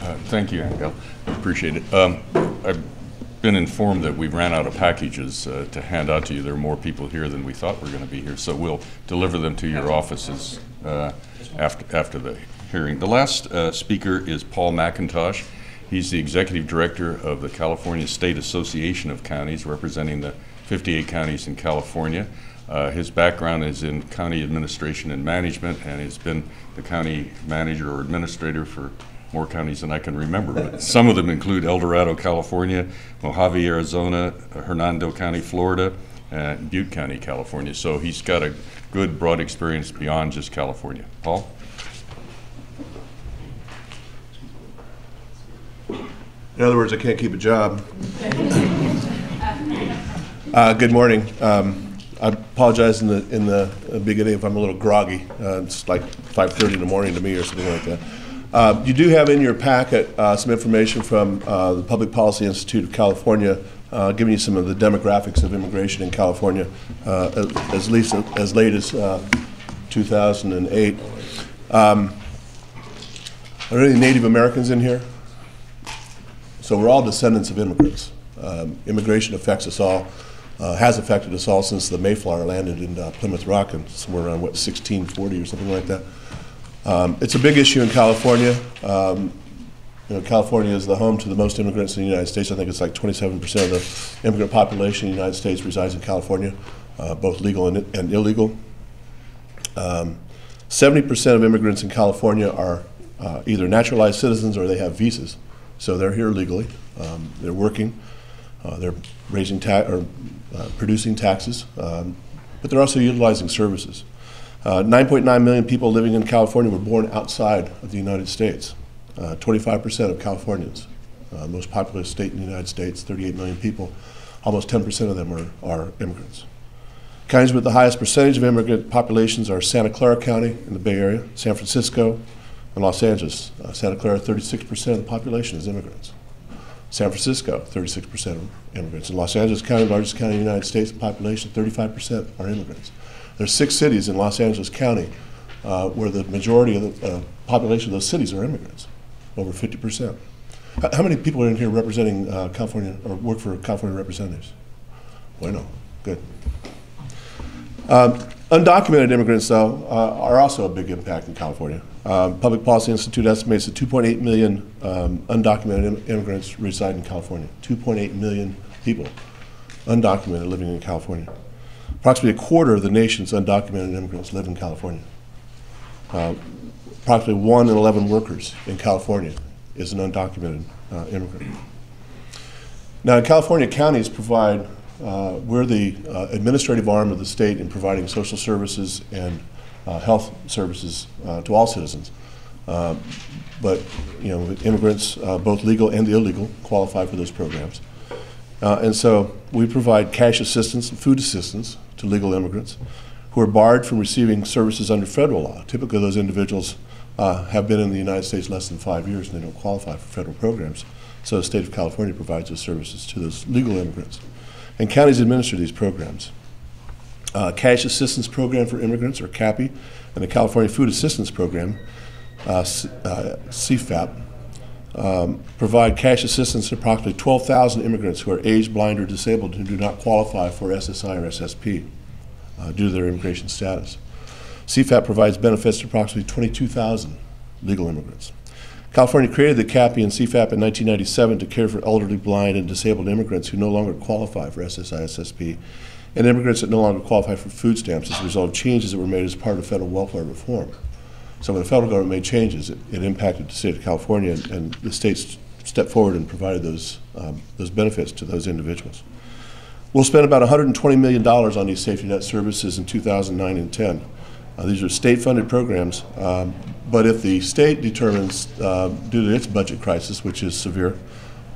Thank you, Angel. Appreciate it. I've been informed that we ran out of packages to hand out to you. There are more people here than we thought were going to be here, so we'll deliver them to your offices after the hearing. The last speaker is Paul McIntosh. He's the Executive Director of the California State Association of Counties, representing the 58 counties in California. His background is in county administration and management, and has been the county manager or administrator for more counties than I can remember, but some of them include El Dorado, California, Mojave, Arizona, Hernando County, Florida, and Butte County, California. So he's got a good broad experience beyond just California. Paul? In other words, I can't keep a job. Good morning. I apologize in the beginning if I'm a little groggy. It's like 5:30 in the morning to me or something like that. You do have in your packet some information from the Public Policy Institute of California, giving you some of the demographics of immigration in California as late as 2008. Are there any Native Americans in here? So we're all descendants of immigrants. Immigration affects us all, has affected us all since the Mayflower landed in Plymouth Rock, and somewhere around, 1640 or something like that. It's a big issue in California. California is the home to the most immigrants in the United States. I think it's like 27% of the immigrant population in the United States resides in California, both legal and illegal. 70% of immigrants in California are either naturalized citizens or they have visas. So they're here legally. They're working. They're raising producing taxes, but they're also utilizing services. 9.9 million people living in California were born outside of the United States. 25% of Californians, most populous state in the United States, 38 million people, almost 10% of them are immigrants. Counties with the highest percentage of immigrant populations are Santa Clara County in the Bay Area, San Francisco, and Los Angeles. Santa Clara, 36% of the population is immigrants. San Francisco, 36% of immigrants. In Los Angeles County, largest county in the United States, population, 35% are immigrants. There's 6 cities in Los Angeles County where the majority of the population of those cities are immigrants, over 50%. How many people are in here representing California or work for California representatives? Bueno, good. Undocumented immigrants, though, are also a big impact in California. Public Policy Institute estimates that 2.8 million undocumented immigrants reside in California. 2.8 million people undocumented living in California. Approximately a quarter of the nation's undocumented immigrants live in California. Approximately 1 in 11 workers in California is an undocumented immigrant. Now, in California, counties provide, we're the administrative arm of the state in providing social services and health services to all citizens. But immigrants, both legal and illegal, qualify for those programs. And so we provide cash assistance and food assistance to legal immigrants who are barred from receiving services under federal law. Typically, those individuals have been in the United States less than 5 years and they don't qualify for federal programs. So the state of California provides those services to those legal immigrants. And counties administer these programs. Cash Assistance Program for Immigrants, or CAPI, and the California Food Assistance Program, CFAP, provide cash assistance to approximately 12,000 immigrants who are age, blind, or disabled who do not qualify for SSI or SSP due to their immigration status. CFAP provides benefits to approximately 22,000 legal immigrants. California created the CAPI and CFAP in 1997 to care for elderly, blind, and disabled immigrants who no longer qualify for SSI, SSP, and immigrants that no longer qualify for food stamps as a result of changes that were made as part of federal welfare reform. So when the federal government made changes, it impacted the state of California, and the states stepped forward and provided those benefits to those individuals. We'll spend about $120 million on these safety net services in 2009 and 10. These are state-funded programs, but if the state determines, due to its budget crisis, which is severe,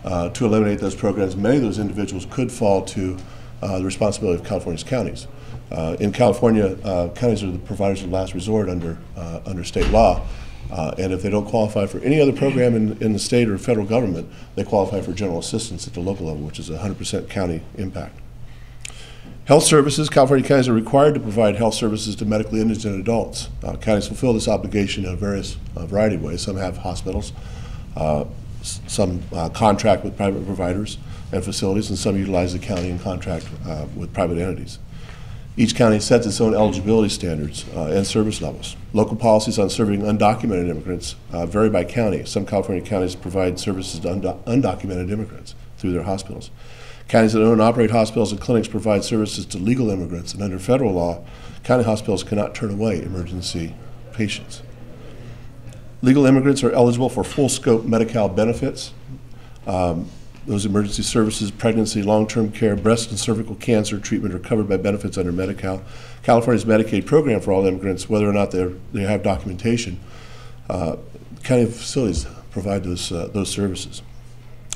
to eliminate those programs, many of those individuals could fall to the responsibility of California's counties. In California, counties are the providers of last resort under state law, and if they don't qualify for any other program in the state or federal government, they qualify for general assistance at the local level, which is a 100% county impact. Health services, California counties are required to provide health services to medically indigent adults. Counties fulfill this obligation in a variety of ways. Some have hospitals, Some contract with private providers and facilities, and some utilize the county and contract with private entities. Each county sets its own eligibility standards and service levels. Local policies on serving undocumented immigrants vary by county. Some California counties provide services to undocumented immigrants through their hospitals. Counties that own and operate hospitals and clinics provide services to legal immigrants, and under federal law, county hospitals cannot turn away emergency patients. Legal immigrants are eligible for full-scope Medi-Cal benefits. Those emergency services, pregnancy, long-term care, breast and cervical cancer treatment are covered by benefits under Medi-Cal. California's Medicaid program for all immigrants, whether or not they have documentation, county facilities provide those services.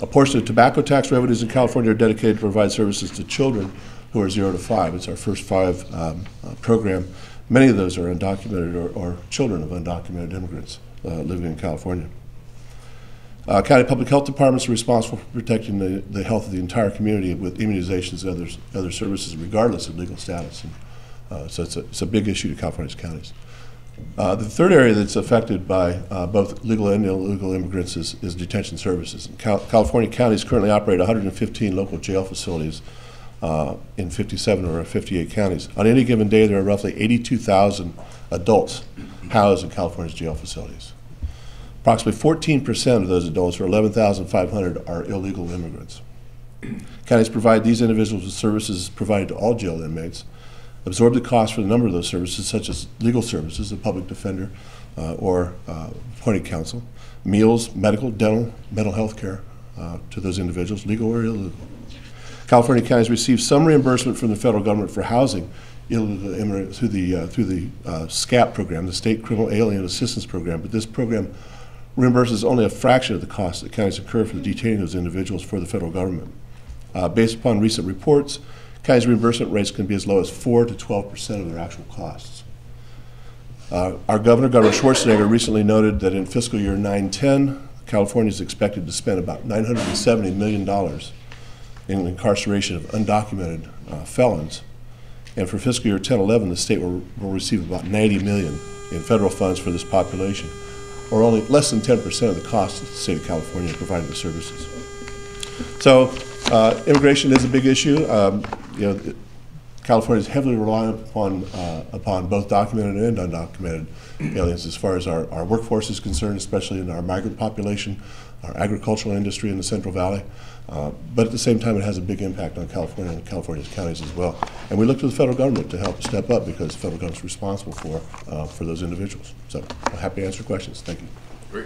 A portion of tobacco tax revenues in California are dedicated to provide services to children who are 0 to 5. It's our first 5 program. Many of those are undocumented or children of undocumented immigrants living in California. County public health departments are responsible for protecting the health of the entire community with immunizations and other services, regardless of legal status. And, so it's a big issue to California's counties. The third area that's affected by both legal and illegal immigrants is detention services. California counties currently operate 115 local jail facilities in 57 or 58 counties. On any given day, there are roughly 82,000 adults housed in California's jail facilities. Approximately 14% of those adults, or 11,500, are illegal immigrants. Counties provide these individuals with services provided to all jail inmates, absorb the cost for a number of those services, such as legal services, a public defender or appointed counsel, meals, medical, dental, mental health care to those individuals, legal or illegal. California counties receive some reimbursement from the federal government for housing illegal immigrants through the SCAP program, the State Criminal Alien Assistance Program, but this program reimburses only a fraction of the costs that counties incur for detaining those individuals for the federal government. Based upon recent reports, counties' reimbursement rates can be as low as 4 to 12% of their actual costs. Our Governor Schwarzenegger, recently noted that in fiscal year 9-10, California is expected to spend about $970 million in incarceration of undocumented felons. And for fiscal year 10-11, the state will receive about $90 million in federal funds for this population, or only less than 10% of the cost of the state of California providing the services. So immigration is a big issue. California is heavily reliant upon both documented and undocumented aliens as far as our workforce is concerned, especially in our migrant population, our agricultural industry in the Central Valley. But at the same time, it has a big impact on California and California's counties as well. And we look to the federal government to help step up because the federal government is responsible for those individuals. So I'm happy to answer questions. Thank you. Great.